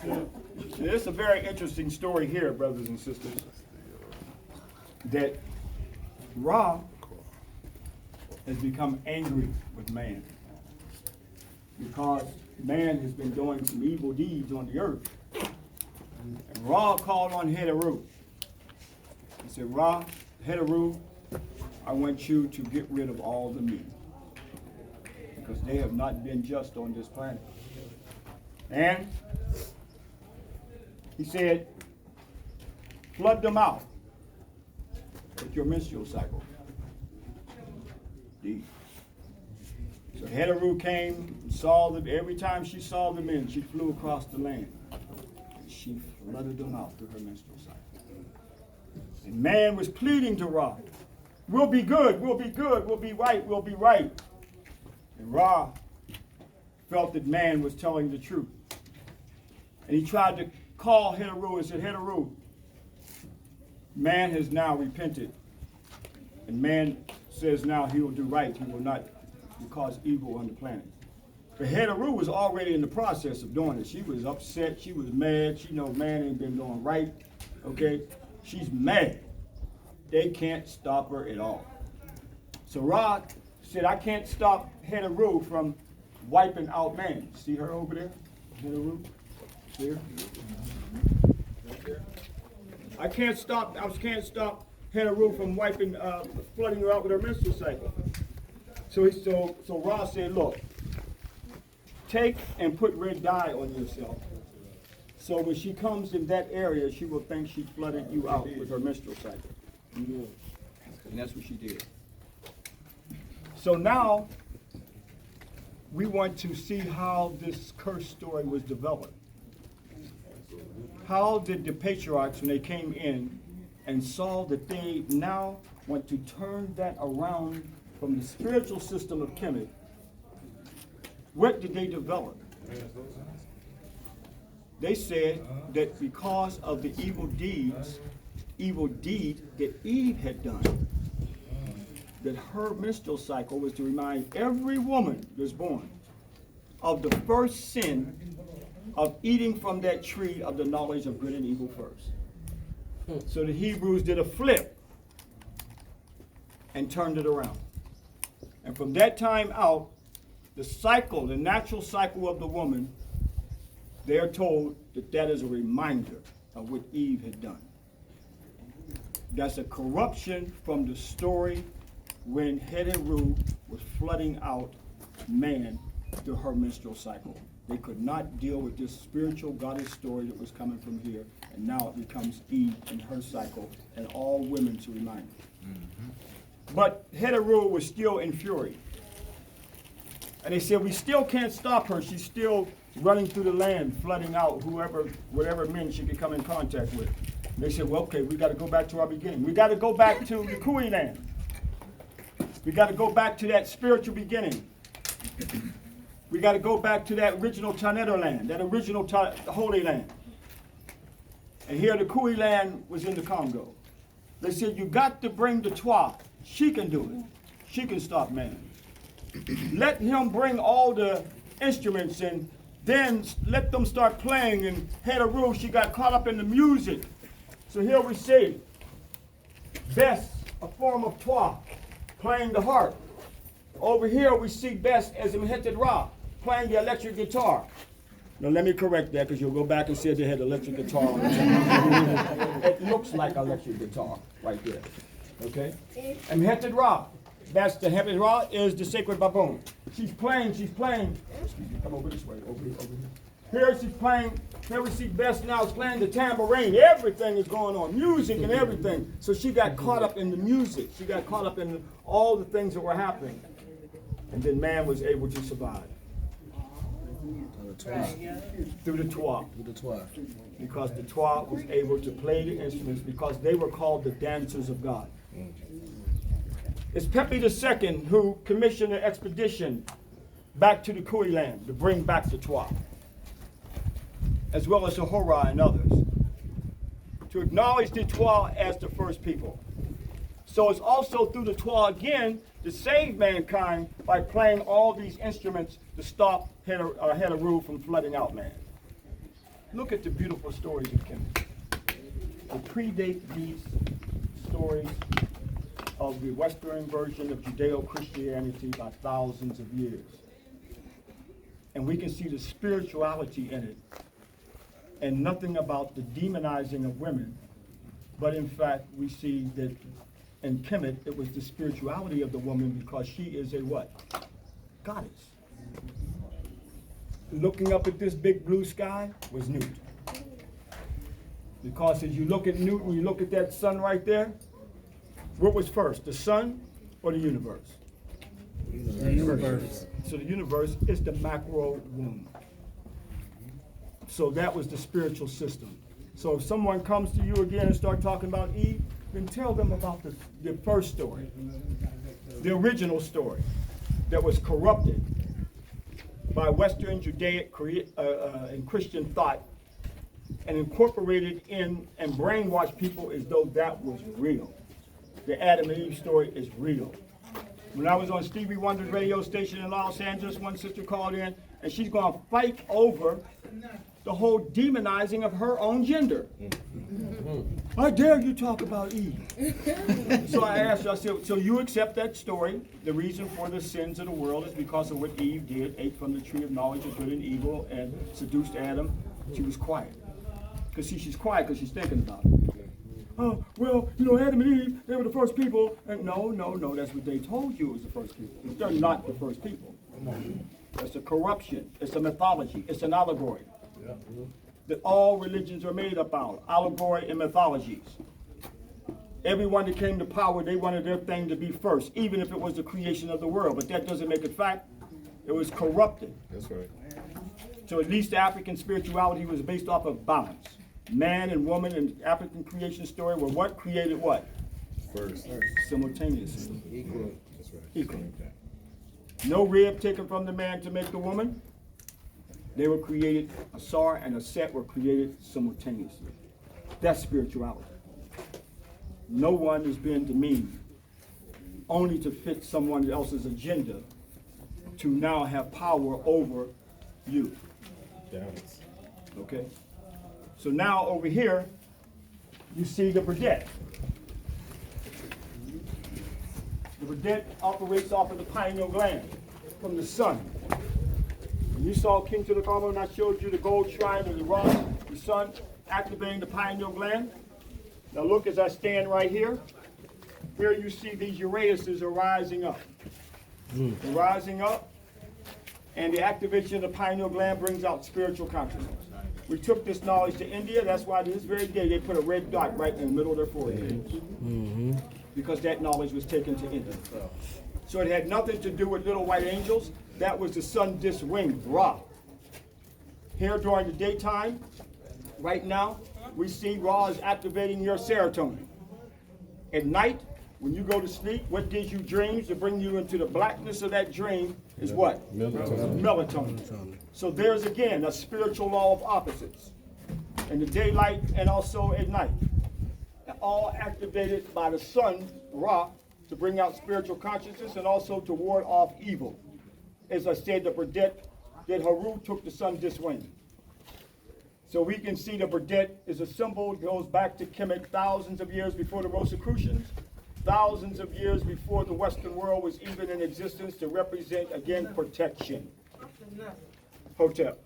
It's a very interesting story here, brothers and sisters, that Ra has become angry with man because man has been doing some evil deeds on the earth. And Ra called on Het Heru. He said, Ra, Het Heru, I want you to get rid of all the men because they have not been just on this planet. And he said, flood them out with your menstrual cycle. Indeed. So Het Heru came and saw them. Every time she saw the men, she flew across the land. And she flooded them out through her menstrual cycle. And man was pleading to Ra, we'll be good, we'll be good, we'll be right, we'll be right. And Ra felt that man was telling the truth. And he tried to call Het Heru and said, Het Heru, man has now repented. And man says now he will do right. He will not cause evil on the planet. But Het Heru was already in the process of doing it. She was upset. She was mad. She knows man ain't been doing right. Okay? She's mad. They can't stop her at all. So Ra said, I can't stop Het Heru from wiping out man. See her over there? Het Heru? See her? I can't stop Het Heru from wiping, flooding her out with her menstrual cycle. So Ra said, look, take and put red dye on yourself. So when she comes in that area, she will think she flooded you out with her menstrual cycle. And that's what she did. So now we want to see how this curse story was developed. How did the patriarchs, when they came in and saw that they now want to turn that around from the spiritual system of Kemet, what did they develop? They said that because of the evil deed that Eve had done, that her menstrual cycle was to remind every woman that's born of the first sin of eating from that tree of the knowledge of good and evil first. So the Hebrews did a flip and turned it around. And from that time out, the cycle, the natural cycle of the woman, they are told that that is a reminder of what Eve had done. That's a corruption from the story when Het Heru was flooding out man through her menstrual cycle. They could not deal with this spiritual goddess story that was coming from here, and now it becomes Eve and her cycle, and all women to remind them. But Het Heru was still in fury. And they said, we still can't stop her. She's still running through the land, flooding out whatever men she could come in contact with. And they said, well, okay, we got to go back to our beginning. We got to go back to the Kui land. We got to go back to that spiritual beginning. We got to go back to that original Taneto land, that original Holy Land. And here the Kui land was in the Congo. They said, you got to bring the Twa. She can do it. She can stop man. Let him bring all the instruments and then let them start playing. And Het Heru, she got caught up in the music. So here we see Bess, a form of Twa, playing the harp. Over here we see Bess as Mhetet Ra, playing the electric guitar. Now let me correct that because you'll go back and say they had electric guitar on it. It looks like electric guitar right there. Okay? And Mhetet Ra, that's the Mhetet Ra is the sacred baboon. She's playing. Excuse me, come over this way, over here. Here she's playing, here we see Bess now is playing the tambourine. Everything is going on, music and everything. So she got caught up in the music. She got caught up in all the things that were happening. And then man was able to survive. Through the Twa. Because the Twa was able to play the instruments because they were called the dancers of God. It's Pepi II who commissioned an expedition back to the Kui land to bring back the Twa, as well as Ahura and others, to acknowledge the Twa as the first people. So it's also through the Twa again to save mankind by playing all these instruments to stop Het Heru from flooding out man. Look at the beautiful stories of Kemet. They predate these stories of the Western version of Judeo-Christianity by thousands of years. And we can see the spirituality in it, and nothing about the demonizing of women, but in fact, we see that in Kemet, it was the spirituality of the woman because she is a what? Goddess. Looking up at this big blue sky was Newt. Because as you look at Newt, when you look at that sun right there, what was first, the sun or the universe? The universe. So the universe is the macro womb. So that was the spiritual system. So if someone comes to you again and start talking about Eve, then tell them about the first story, the original story that was corrupted by Western Judaic and Christian thought and incorporated in and brainwashed people as though that was real. The Adam and Eve story is real. When I was on Stevie Wonder's radio station in Los Angeles, one sister called in and she's going to fight over the whole demonizing of her own gender. How dare you talk about Eve? So I asked her, I said, so you accept that story? The reason for the sins of the world is because of what Eve did, ate from the tree of knowledge of good and evil and seduced Adam. She was quiet. Because see, she's quiet because she's thinking about it. Oh, well, you know, Adam and Eve, they were the first people. And no, that's what they told you was the first people. They're not the first people. It's a corruption. It's a mythology. It's an allegory. That all religions are made up of, allegory and mythologies. Everyone that came to power, they wanted their thing to be first, even if it was the creation of the world. But that doesn't make it fact. It was corrupted. That's right. So at least African spirituality was based off of balance. Man and woman in African creation story were what created what? First. Simultaneously. Equal. That's right. Equal. No rib taken from the man to make the woman. They were created, a Sar and a Set were created simultaneously. That's spirituality. No one is being demeaned, only to fit someone else's agenda to now have power over you. Balance. Okay? So now over here, you see the Burdette. The Burdette operates off of the pineal gland from the sun. When you saw King Tutankhamun and I showed you the gold shrine of the Ra, the sun, activating the pineal gland. Now look as I stand right here. Here you see these Uranuses are rising up. They're rising up, and the activation of the pineal gland brings out spiritual consciousness. We took this knowledge to India. That's why to this very day they put a red dot right in the middle of their forehead. Because that knowledge was taken to India. So it had nothing to do with little white angels. That was the sun disk wing, Ra. Here during the daytime, right now, we see Ra is activating your serotonin. At night, when you go to sleep, what gives you dreams to bring you into the blackness of that dream is what? Melatonin. So there's again a spiritual law of opposites. In the daylight and also at night. All activated by the sun, Ra, to bring out spiritual consciousness and also to ward off evil. As I said, the Burdette, that Heru took the sun this way. So we can see the Burdette is a symbol, goes back to Kemet thousands of years before the Rosicrucians, thousands of years before the Western world was even in existence to represent, again, protection. Hotep.